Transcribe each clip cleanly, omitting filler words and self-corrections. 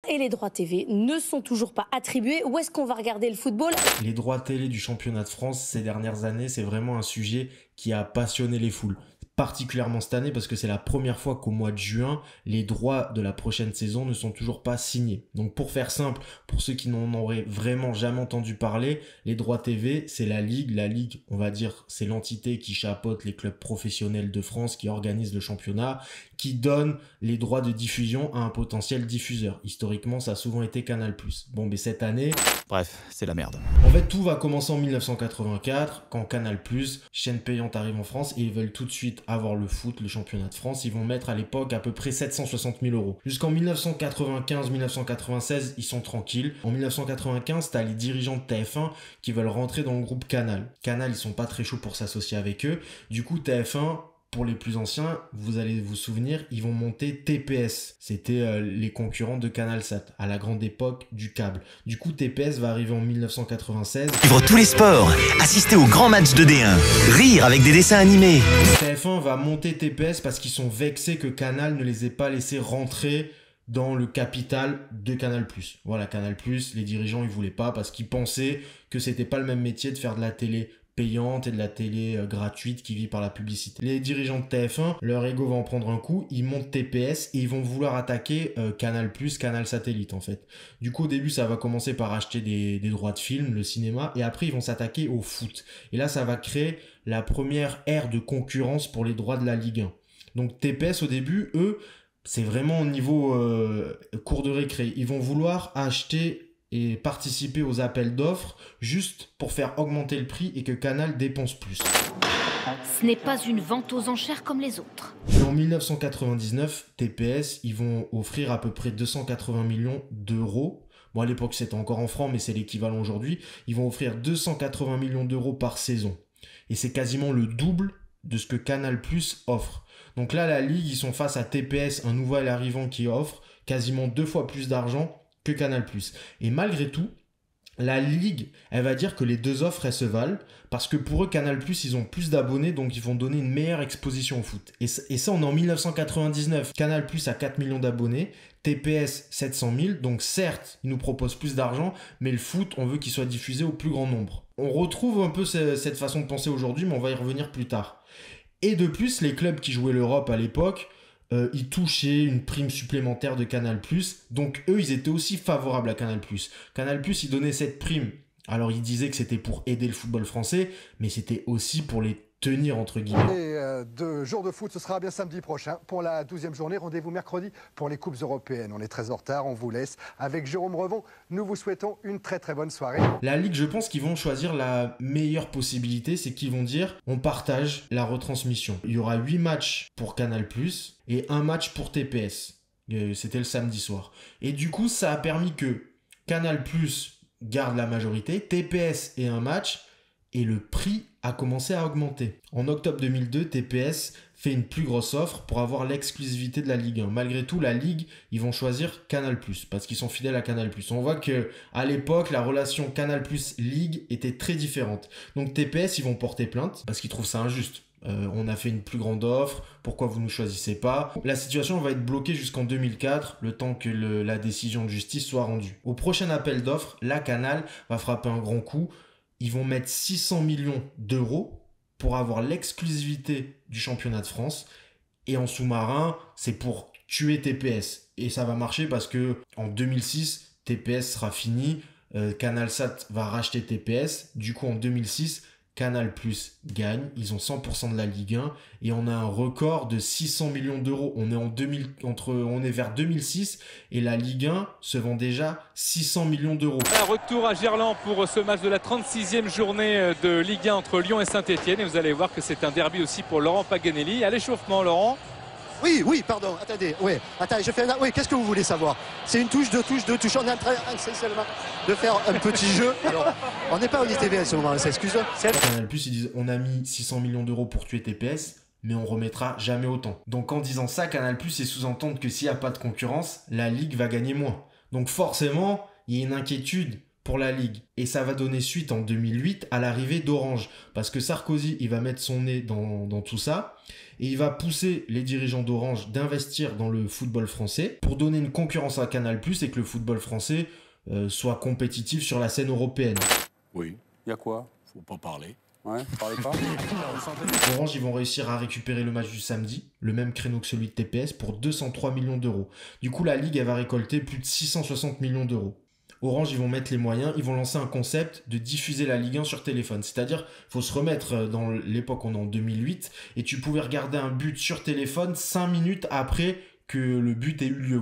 et les droits TV ne sont toujours pas attribués. Où est-ce qu'on va regarder le football? Les droits télé du championnat de France ces dernières années, c'est vraiment un sujet qui a passionné les foules. Particulièrement cette année parce que c'est la première fois qu'au mois de juin, les droits de la prochaine saison ne sont toujours pas signés. Donc pour faire simple, pour ceux qui n'en auraient vraiment jamais entendu parler, les droits TV, c'est la Ligue. La Ligue, on va dire, c'est l'entité qui chapeaute les clubs professionnels de France, qui organise le championnat, qui donne les droits de diffusion à un potentiel diffuseur. Historiquement, ça a souvent été Canal+. Bon, mais cette année... Bref, c'est la merde. En fait, tout va commencer en 1984, quand Canal+, chaîne payante, arrive en France et ils veulent tout de suite avoir le foot, le championnat de France. Ils vont mettre à l'époque à peu près 760 000 €. Jusqu'en 1995-1996, ils sont tranquilles. En 1995, t'as les dirigeants de TF1 qui veulent rentrer dans le groupe Canal. Canal, ils sont pas très chauds pour s'associer avec eux. Du coup, TF1... Pour les plus anciens, vous allez vous souvenir, ils vont monter TPS. C'était les concurrents de CanalSat, à la grande époque du câble. Du coup, TPS va arriver en 1996. Vivre tous les sports, assister aux grands matchs de D1, rire avec des dessins animés. TF1 va monter TPS parce qu'ils sont vexés que Canal ne les ait pas laissés rentrer dans le capital de Canal+. Voilà, Canal+, les dirigeants, ils voulaient pas parce qu'ils pensaient que c'était pas le même métier de faire de la télé payante et de la télé gratuite qui vit par la publicité. Les dirigeants de TF1, leur ego va en prendre un coup, ils montent TPS et ils vont vouloir attaquer Canal+, Canal Satellite en fait. Du coup au début ça va commencer par acheter des droits de film, le cinéma, et après ils vont s'attaquer au foot. Et là ça va créer la première ère de concurrence pour les droits de la Ligue 1. Donc TPS au début, eux, c'est vraiment au niveau cours de récré. Ils vont vouloir acheter et participer aux appels d'offres juste pour faire augmenter le prix et que Canal dépense plus. Ce n'est pas une vente aux enchères comme les autres. Et en 1999, TPS, ils vont offrir à peu près 280 millions d'euros. Bon, à l'époque, c'était encore en francs, mais c'est l'équivalent aujourd'hui. Ils vont offrir 280 millions d'euros par saison. Et c'est quasiment le double de ce que Canal+ offre. Donc là, la Ligue, ils sont face à TPS, un nouvel arrivant qui offre quasiment 2 fois plus d'argent que Canal+. Et malgré tout, la Ligue, elle va dire que les deux offres, elles se valent parce que pour eux, Canal+, ils ont plus d'abonnés, donc ils vont donner une meilleure exposition au foot. Et ça, on est en 1999. Canal+ a 4 millions d'abonnés, TPS 700 000, donc certes, ils nous proposent plus d'argent, mais le foot, on veut qu'il soit diffusé au plus grand nombre. On retrouve un peu cette façon de penser aujourd'hui, mais on va y revenir plus tard. Et de plus, les clubs qui jouaient l'Europe à l'époque, ils touchaient une prime supplémentaire de Canal+. Donc eux, ils étaient aussi favorables à Canal+. Canal+, ils donnaient cette prime. Alors ils disaient que c'était pour aider le football français, mais c'était aussi pour les tenir entre guillemets. Et de jours de foot, ce sera bien samedi prochain pour la 12e journée. Rendez-vous mercredi pour les Coupes européennes. On est très en retard, on vous laisse. Avec Jérôme Revon, nous vous souhaitons une très très bonne soirée. La Ligue, je pense qu'ils vont choisir la meilleure possibilité, c'est qu'ils vont dire on partage la retransmission. Il y aura 8 matchs pour Canal+, et 1 match pour TPS. C'était le samedi soir. Et du coup, ça a permis que Canal+ garde la majorité, TPS ait un match, et le prix a commencé à augmenter. En octobre 2002, TPS fait une plus grosse offre pour avoir l'exclusivité de la Ligue 1. Malgré tout, la Ligue, ils vont choisir Canal+, parce qu'ils sont fidèles à Canal+. On voit que à l'époque, la relation Canal+-Ligue était très différente. Donc TPS, ils vont porter plainte, parce qu'ils trouvent ça injuste. On a fait une plus grande offre, pourquoi vous ne nous choisissez pas? La situation va être bloquée jusqu'en 2004, le temps que la décision de justice soit rendue. Au prochain appel d'offres, la Canal va frapper un grand coup. Ils vont mettre 600 millions d'euros pour avoir l'exclusivité du championnat de France. Et en sous-marin, c'est pour tuer TPS. Et ça va marcher parce que en 2006, TPS sera fini. CanalSat va racheter TPS. Du coup, en 2006, Canal+ gagne, ils ont 100% de la Ligue 1 et on a un record de 600 millions d'euros. On est vers 2006 et la Ligue 1 se vend déjà 600 millions d'euros. Un retour à Gerland pour ce match de la 36e journée de Ligue 1 entre Lyon et Saint-Etienne et vous allez voir que c'est un derby aussi pour Laurent Paganelli. À l'échauffement, Laurent. Oui, pardon, attendez, je fais oui, qu'est-ce que vous voulez savoir? C'est une touche, deux touches. On est en train essentiellement de faire un petit jeu. Alors, on n'est pas au ITV à ce moment-là, ça excuse. Canal+, ils disent on a mis 600 millions d'euros pour tuer TPS, mais on remettra jamais autant. Donc en disant ça, Canal+, ils sous-entendent que s'il n'y a pas de concurrence, la Ligue va gagner moins. Donc forcément, il y a une inquiétude pour la Ligue. Et ça va donner suite en 2008 à l'arrivée d'Orange. Parce que Sarkozy, il va mettre son nez dans tout ça. Et il va pousser les dirigeants d'Orange d'investir dans le football français pour donner une concurrence à Canal+, et que le football français soit compétitif sur la scène européenne. Oui. Il y a quoi? Faut pas parler. Ouais, parlez pas. Orange, ils vont réussir à récupérer le match du samedi, le même créneau que celui de TPS, pour 203 millions d'euros. Du coup, la Ligue, elle va récolter plus de 660 millions d'euros. Orange, ils vont mettre les moyens, ils vont lancer un concept de diffuser la Ligue 1 sur téléphone. C'est-à-dire, il faut se remettre dans l'époque, on est en 2008, et tu pouvais regarder un but sur téléphone 5 minutes après que le but ait eu lieu.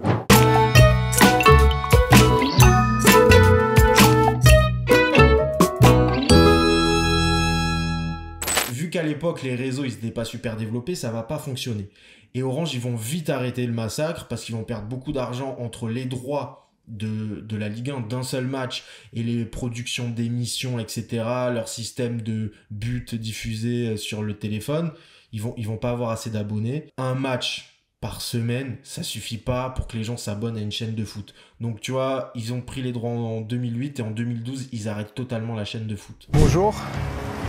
Vu qu'à l'époque, les réseaux, ils n'étaient pas super développés, ça va pas fonctionner. Et Orange, ils vont vite arrêter le massacre parce qu'ils vont perdre beaucoup d'argent entre les droits de la Ligue 1 d'un seul match et les productions d'émissions, etc., leur système de buts diffusés sur le téléphone. Ils vont pas avoir assez d'abonnés. Un match par semaine, ça suffit pas pour que les gens s'abonnent à une chaîne de foot. Donc tu vois, ils ont pris les droits en 2008 et en 2012, ils arrêtent totalement la chaîne de foot. Bonjour,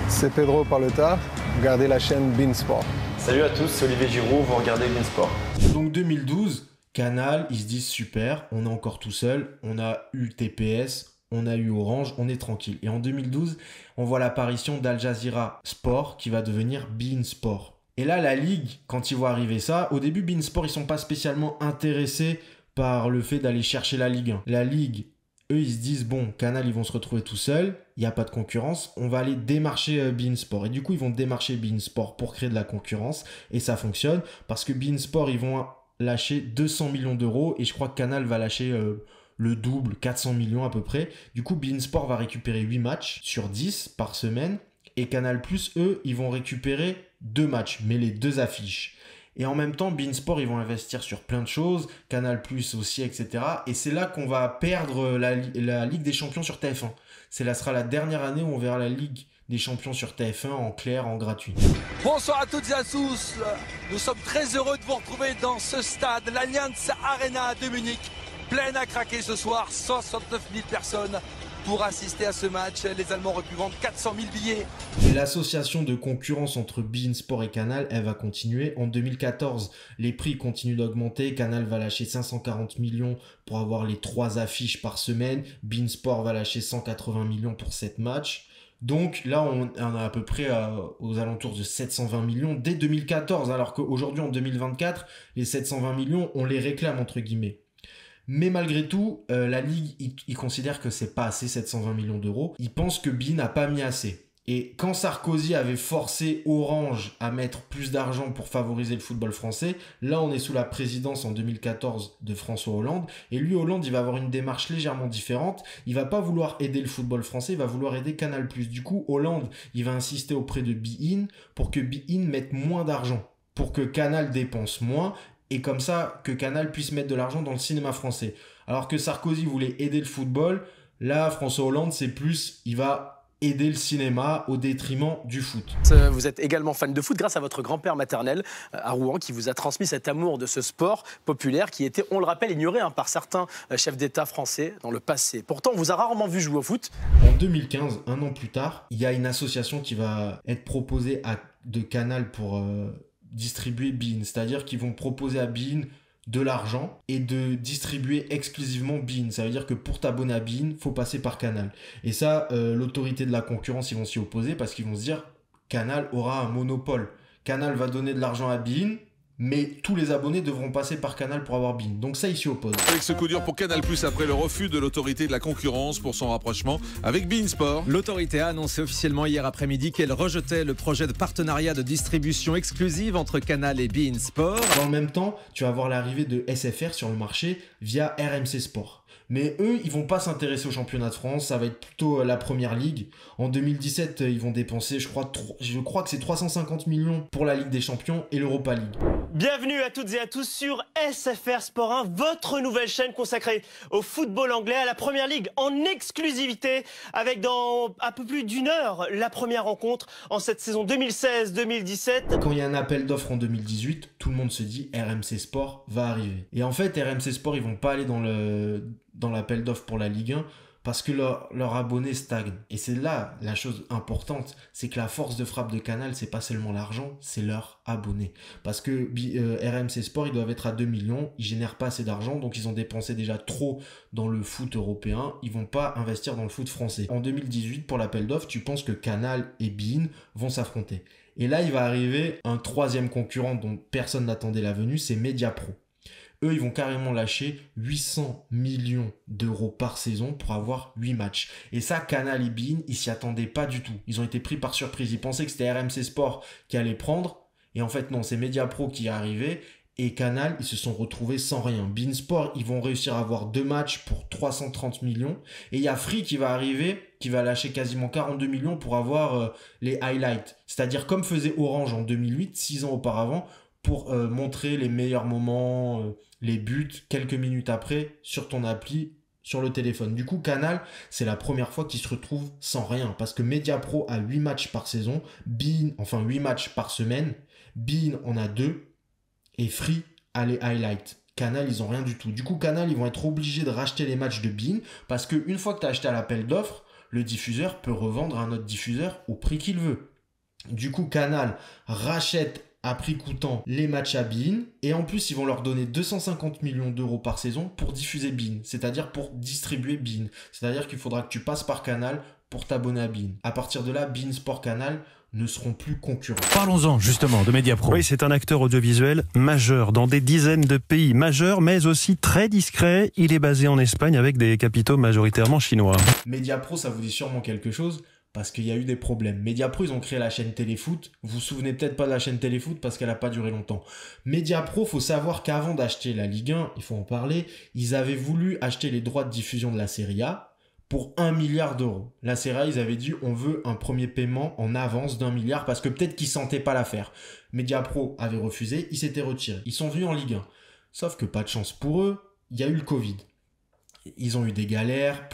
c'est Pedro Parlota, vous regardez la chaîne beIN Sport. Salut à tous, c'est Olivier Giroud, vous regardez beIN Sport. Donc 2012, Canal, ils se disent super, on est encore tout seul, on a eu TPS, on a eu Orange, on est tranquille. Et en 2012, on voit l'apparition d'Al Jazeera Sport qui va devenir beIN Sport. Et là, la Ligue, quand ils voient arriver ça, au début, beIN Sport, ils sont pas spécialement intéressés par le fait d'aller chercher la Ligue 1. La Ligue, eux, ils se disent, bon, Canal, ils vont se retrouver tout seuls, il n'y a pas de concurrence, on va aller démarcher beIN Sport. Et du coup, ils vont démarcher beIN Sport pour créer de la concurrence. Et ça fonctionne parce que beIN Sport, ils vont lâcher 200 millions d'euros et je crois que Canal va lâcher le double, 400 millions à peu près. Du coup, beIN Sport va récupérer 8 matchs sur 10 par semaine et Canal+, eux, ils vont récupérer 2 matchs, mais les 2 affiches. Et en même temps, beIN Sport, ils vont investir sur plein de choses, Canal+ aussi, etc. Et c'est là qu'on va perdre la Ligue des Champions sur TF1. Ça sera la dernière année où on verra la Ligue des Champions sur TF1 en clair, en gratuit. Bonsoir à toutes et à tous. Nous sommes très heureux de vous retrouver dans ce stade, l'Allianz Arena de Munich, pleine à craquer ce soir, 69 000 personnes pour assister à ce match. Les Allemands auraient pu vendre 400 000 billets. Et l'association de concurrence entre beIN Sport et Canal, elle va continuer. En 2014, les prix continuent d'augmenter. Canal va lâcher 540 millions pour avoir les 3 affiches par semaine. beIN Sport va lâcher 180 millions pour 7 matchs. Donc là, on est à peu près aux alentours de 720 millions dès 2014, alors qu'aujourd'hui, en 2024, les 720 millions, on les réclame, entre guillemets. Mais malgré tout, la Ligue, ils considèrent que c'est pas assez, 720 millions d'euros. Ils pensent que beIN n'a pas mis assez. Et quand Sarkozy avait forcé Orange à mettre plus d'argent pour favoriser le football français, là on est sous la présidence en 2014 de François Hollande. Et lui, Hollande, il va avoir une démarche légèrement différente. Il va pas vouloir aider le football français, il va vouloir aider Canal+. Du coup, Hollande, il va insister auprès de beIN pour que beIN mette moins d'argent, pour que Canal dépense moins, et comme ça, que Canal puisse mettre de l'argent dans le cinéma français. Alors que Sarkozy voulait aider le football, là, François Hollande, c'est plus, il va aider le cinéma au détriment du foot. Vous êtes également fan de foot grâce à votre grand-père maternel à Rouen qui vous a transmis cet amour de ce sport populaire qui était, on le rappelle, ignoré par certains chefs d'État français dans le passé. Pourtant, on vous a rarement vu jouer au foot. En 2015, un an plus tard, il y a une association qui va être proposée de Canal pour distribuer beIN. C'est-à-dire qu'ils vont proposer à beIN de l'argent et de distribuer exclusivement beIN. Ça veut dire que pour t'abonner à beIN, faut passer par Canal. Et ça, l'autorité de la concurrence, ils vont s'y opposer parce qu'ils vont se dire Canal aura un monopole. Canal va donner de l'argent à beIN, mais tous les abonnés devront passer par Canal pour avoir beIN. Donc ça, ils s'y opposent. Avec ce coup dur pour Canal+, après le refus de l'autorité de la concurrence pour son rapprochement avec beIN Sport. L'autorité a annoncé officiellement hier après-midi qu'elle rejetait le projet de partenariat de distribution exclusive entre Canal et beIN Sport. Dans le même temps, tu vas voir l'arrivée de SFR sur le marché via RMC Sport. Mais eux, ils vont pas s'intéresser au championnat de France, ça va être plutôt la première ligue. En 2017, ils vont dépenser, je crois que c'est 350 millions pour la Ligue des Champions et l'Europa League. Bienvenue à toutes et à tous sur SFR Sport 1, votre nouvelle chaîne consacrée au football anglais, à la première ligue en exclusivité, avec dans un peu plus d'une heure la première rencontre en cette saison 2016-2017. Quand il y a un appel d'offres en 2018, tout le monde se dit RMC Sport va arriver. Et en fait, RMC Sport, ils vont pas aller dans l'appel d'offres pour la Ligue 1 parce que leurs abonnés stagnent. Et c'est là la chose importante, c'est que la force de frappe de Canal, c'est pas seulement l'argent, c'est leurs abonnés. Parce que RMC Sport, ils doivent être à 2 millions, ils génèrent pas assez d'argent, donc ils ont dépensé déjà trop dans le foot européen, ils vont pas investir dans le foot français. En 2018, pour l'appel d'offres, tu penses que Canal et beIN vont s'affronter. Et là, il va arriver un troisième concurrent dont personne n'attendait la venue, c'est Mediapro. Eux, ils vont carrément lâcher 800 millions d'euros par saison pour avoir 8 matchs. Et ça, Canal et beIN, ils s'y attendaient pas du tout. Ils ont été pris par surprise. Ils pensaient que c'était RMC Sport qui allait prendre. Et en fait, non, c'est Mediapro qui est arrivé. Et Canal, ils se sont retrouvés sans rien. beIN Sport, ils vont réussir à avoir 2 matchs pour 330 millions. Et il y a Free qui va arriver, qui va lâcher quasiment 42 millions pour avoir les highlights. C'est-à-dire comme faisait Orange en 2008, 6 ans auparavant, pour montrer les meilleurs moments, les buts, quelques minutes après, sur ton appli, sur le téléphone. Du coup, Canal, c'est la première fois qu'il se retrouve sans rien, parce que Mediapro a 8 matchs par saison, beIN, enfin 8 matchs par semaine, beIN en a 2, et Free a les highlights. Canal, ils ont rien du tout. Du coup, Canal, ils vont être obligés de racheter les matchs de beIN, parce qu'une fois que tu as acheté à l'appel d'offres, le diffuseur peut revendre à un autre diffuseur au prix qu'il veut. Du coup, Canal rachète à prix coûtant les matchs à beIN, et en plus ils vont leur donner 250 millions d'euros par saison pour diffuser beIN, c'est-à-dire pour distribuer beIN, c'est-à-dire qu'il faudra que tu passes par Canal pour t'abonner à beIN. À partir de là, beIN Sport Canal ne seront plus concurrents. Parlons-en justement de Mediapro. Oui, c'est un acteur audiovisuel majeur dans des dizaines de pays, majeur mais aussi très discret. Il est basé en Espagne avec des capitaux majoritairement chinois. Mediapro, ça vous dit sûrement quelque chose parce qu'il y a eu des problèmes. Mediapro, ils ont créé la chaîne Téléfoot. Vous vous souvenez peut-être pas de la chaîne Téléfoot parce qu'elle n'a pas duré longtemps. Mediapro, faut savoir qu'avant d'acheter la Ligue 1, il faut en parler, ils avaient voulu acheter les droits de diffusion de la Serie A pour 1 milliard d'euros. La Serie A, ils avaient dit on veut un premier paiement en avance d'1 milliard parce que peut-être qu'ils sentaient pas l'affaire. Mediapro avait refusé, ils s'étaient retirés. Ils sont venus en Ligue 1. Sauf que pas de chance pour eux, il y a eu le Covid. Ils ont eu des galères.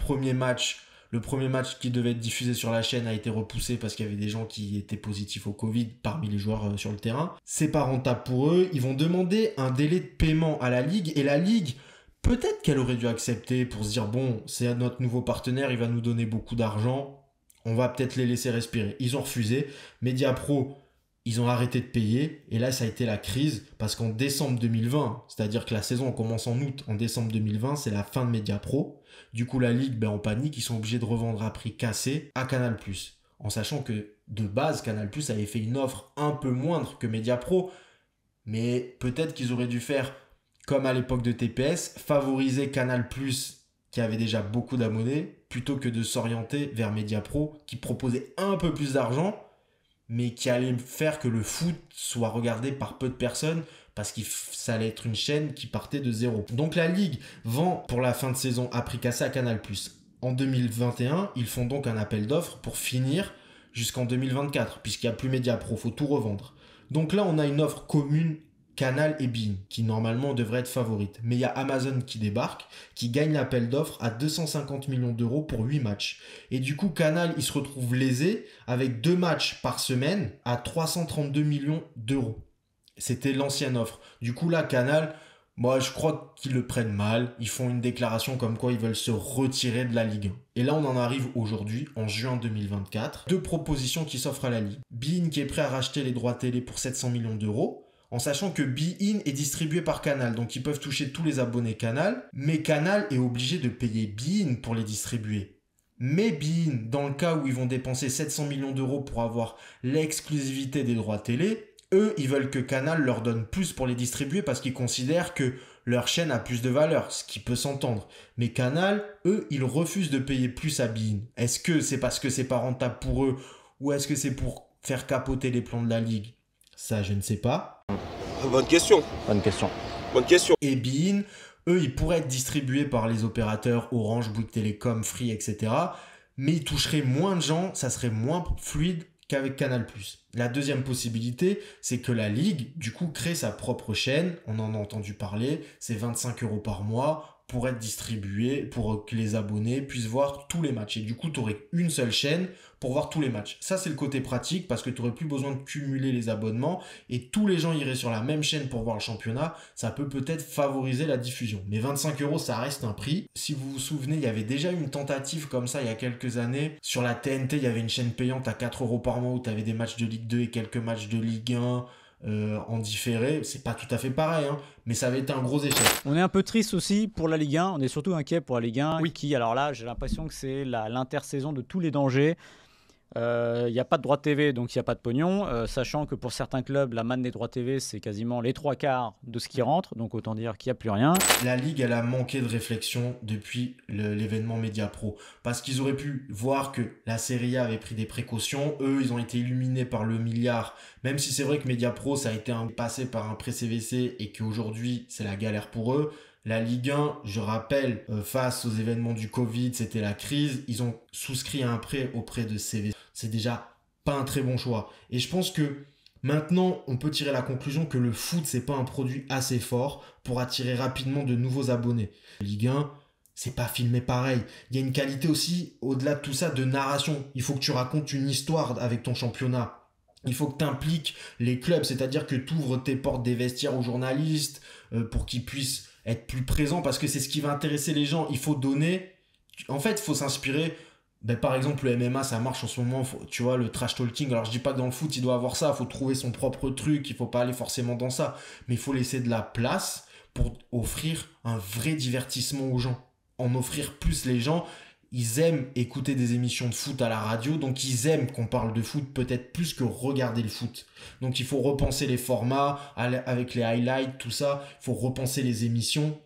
Le premier match qui devait être diffusé sur la chaîne a été repoussé parce qu'il y avait des gens qui étaient positifs au Covid parmi les joueurs sur le terrain. C'est pas rentable pour eux. Ils vont demander un délai de paiement à la Ligue et la Ligue, peut-être qu'elle aurait dû accepter pour se dire bon, c'est notre nouveau partenaire, il va nous donner beaucoup d'argent, on va peut-être les laisser respirer. Ils ont refusé. Mediapro, ils ont arrêté de payer et là ça a été la crise parce qu'en décembre 2020, c'est-à-dire que la saison commence en août, en décembre 2020, c'est la fin de Mediapro. Du coup la Ligue, en panique, ils sont obligés de revendre à prix cassé à Canal+. En sachant que de base, Canal+ avait fait une offre un peu moindre que Mediapro, mais peut-être qu'ils auraient dû faire comme à l'époque de TPS, favoriser Canal+, qui avait déjà beaucoup d'abonnés, plutôt que de s'orienter vers Mediapro, qui proposait un peu plus d'argent, mais qui allait faire que le foot soit regardé par peu de personnes, parce que ça allait être une chaîne qui partait de zéro. Donc la Ligue vend pour la fin de saison à prix cassé à Canal+. En 2021, ils font donc un appel d'offres pour finir jusqu'en 2024, puisqu'il n'y a plus Mediapro, il faut tout revendre. Donc là, on a une offre commune Canal et beIN, qui normalement devrait être favorite. Mais il y a Amazon qui débarque, qui gagne l'appel d'offres à 250 millions d'euros pour 8 matchs. Et du coup, Canal, il se retrouve lésé avec 2 matchs par semaine à 332 millions d'euros. C'était l'ancienne offre. Du coup, là, Canal, moi, je crois qu'ils le prennent mal. Ils font une déclaration comme quoi ils veulent se retirer de la Ligue 1. Et là, on en arrive aujourd'hui, en juin 2024. 2 propositions qui s'offrent à la Ligue. beIN qui est prêt à racheter les droits télé pour 700 millions d'euros. En sachant que beIN est distribué par Canal, donc ils peuvent toucher tous les abonnés Canal, mais Canal est obligé de payer beIN pour les distribuer. Mais beIN, dans le cas où ils vont dépenser 700 millions d'euros pour avoir l'exclusivité des droits télé, eux, ils veulent que Canal leur donne plus pour les distribuer parce qu'ils considèrent que leur chaîne a plus de valeur, ce qui peut s'entendre. Mais Canal, eux, ils refusent de payer plus à beIN. Est-ce que c'est parce que c'est pas rentable pour eux ou est-ce que c'est pour faire capoter les plans de la Ligue ? Ça, je ne sais pas. Bonne question. Et beIN, eux, ils pourraient être distribués par les opérateurs Orange, Bouygues Télécom, Free, etc. Mais ils toucheraient moins de gens, ça serait moins fluide qu'avec Canal+. La deuxième possibilité, c'est que la Ligue, du coup, crée sa propre chaîne. On en a entendu parler. C'est 25 € par mois pour être distribué, pour que les abonnés puissent voir tous les matchs. Et du coup, tu aurais une seule chaîne pour voir tous les matchs. Ça, c'est le côté pratique parce que tu n'aurais plus besoin de cumuler les abonnements et tous les gens iraient sur la même chaîne pour voir le championnat. Ça peut peut-être favoriser la diffusion. Mais 25 €, ça reste un prix. Si vous vous souvenez, il y avait déjà eu une tentative comme ça il y a quelques années. Sur la TNT, il y avait une chaîne payante à 4 € par mois où tu avais des matchs de Ligue 2 et quelques matchs de Ligue 1 en différé. C'est pas tout à fait pareil, hein, mais ça avait été un gros échec. On est un peu triste aussi pour la Ligue 1. On est surtout inquiet pour la Ligue 1 qui, alors là, j'ai l'impression que c'est l'intersaison de tous les dangers. Il n'y a pas de droit TV, donc il n'y a pas de pognon, sachant que pour certains clubs, la manne des droits TV, c'est quasiment les 3/4 de ce qui rentre, donc autant dire qu'il n'y a plus rien. La Ligue, elle a manqué de réflexion depuis l'événement Mediapro, parce qu'ils auraient pu voir que la Serie A avait pris des précautions, eux, ils ont été illuminés par le milliard, même si c'est vrai que Mediapro, ça a été passé par un pré-CVC et qu'aujourd'hui, c'est la galère pour eux. La Ligue 1, je rappelle, face aux événements du Covid, c'était la crise. Ils ont souscrit à un prêt auprès de CVC. C'est déjà pas un très bon choix. Et je pense que maintenant, on peut tirer la conclusion que le foot, c'est pas un produit assez fort pour attirer rapidement de nouveaux abonnés. La Ligue 1, c'est pas filmé pareil. Il y a une qualité aussi, au-delà de tout ça, de narration. Il faut que tu racontes une histoire avec ton championnat. Il faut que tu impliques les clubs, c'est-à-dire que tu ouvres tes portes des vestiaires aux journalistes pour qu'ils puissent être plus présents, parce que c'est ce qui va intéresser les gens. Il faut donner, en fait, il faut s'inspirer. Par exemple, le MMA, ça marche en ce moment, tu vois, le trash talking. Alors, je dis pas que dans le foot, il doit avoir ça, il faut trouver son propre truc, il faut pas aller forcément dans ça, mais il faut laisser de la place pour offrir un vrai divertissement aux gens. En offrir plus, les gens, ils aiment écouter des émissions de foot à la radio, donc ils aiment qu'on parle de foot peut-être plus que regarder le foot. Donc il faut repenser les formats avec les highlights, tout ça. Il faut repenser les émissions.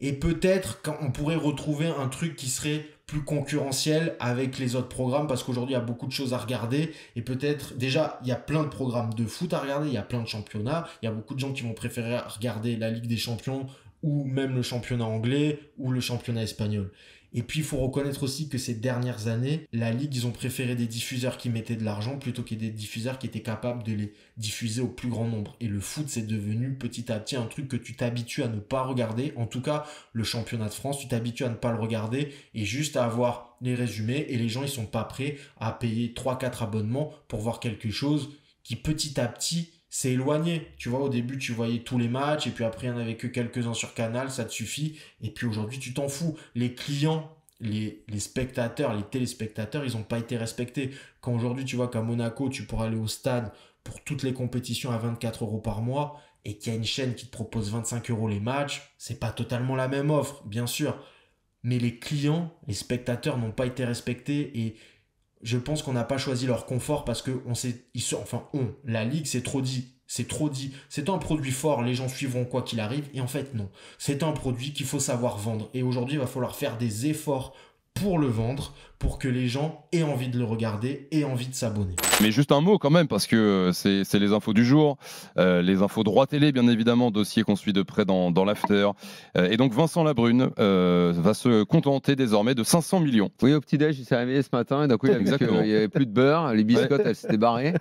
Et peut-être qu'on pourrait retrouver un truc qui serait plus concurrentiel avec les autres programmes, parce qu'aujourd'hui il y a beaucoup de choses à regarder. Et peut-être, déjà, il y a plein de programmes de foot à regarder, il y a plein de championnats. Il y a beaucoup de gens qui vont préférer regarder la Ligue des Champions ou même le championnat anglais ou le championnat espagnol. Et puis, il faut reconnaître aussi que ces dernières années, la Ligue, ils ont préféré des diffuseurs qui mettaient de l'argent plutôt que des diffuseurs qui étaient capables de les diffuser au plus grand nombre. Et le foot, c'est devenu petit à petit un truc que tu t'habitues à ne pas regarder. En tout cas, le championnat de France, tu t'habitues à ne pas le regarder et juste à avoir les résumés. Et les gens, ils sont pas prêts à payer 3-4 abonnements pour voir quelque chose qui, petit à petit, s'est éloigné. Tu vois, au début, tu voyais tous les matchs et puis après, il n'y en avait que quelques-uns sur Canal, ça te suffit. Et puis aujourd'hui, tu t'en fous. Les clients, les spectateurs, les téléspectateurs, ils n'ont pas été respectés. Quand aujourd'hui, tu vois qu'à Monaco, tu pourras aller au stade pour toutes les compétitions à 24 € par mois et qu'il y a une chaîne qui te propose 25 € les matchs, c'est pas totalement la même offre, bien sûr. Mais les clients, les spectateurs n'ont pas été respectés et je pense qu'on n'a pas choisi leur confort parce que la Ligue, c'est trop dit. C'est un produit fort, les gens suivront quoi qu'il arrive. Et en fait, non. C'est un produit qu'il faut savoir vendre. Et aujourd'hui, il va falloir faire des efforts pour le vendre, pour que les gens aient envie de le regarder, aient envie de s'abonner. Mais juste un mot quand même, parce que c'est les infos du jour, les infos droit télé, bien évidemment, dossier qu'on suit de près dans l'after. Et donc Vincent Labrune va se contenter désormais de 500 millions. Oui, au petit-déj, il s'est réveillé ce matin et d'un coup, il n'y avait plus de beurre, les biscottes, elles s'étaient barrées.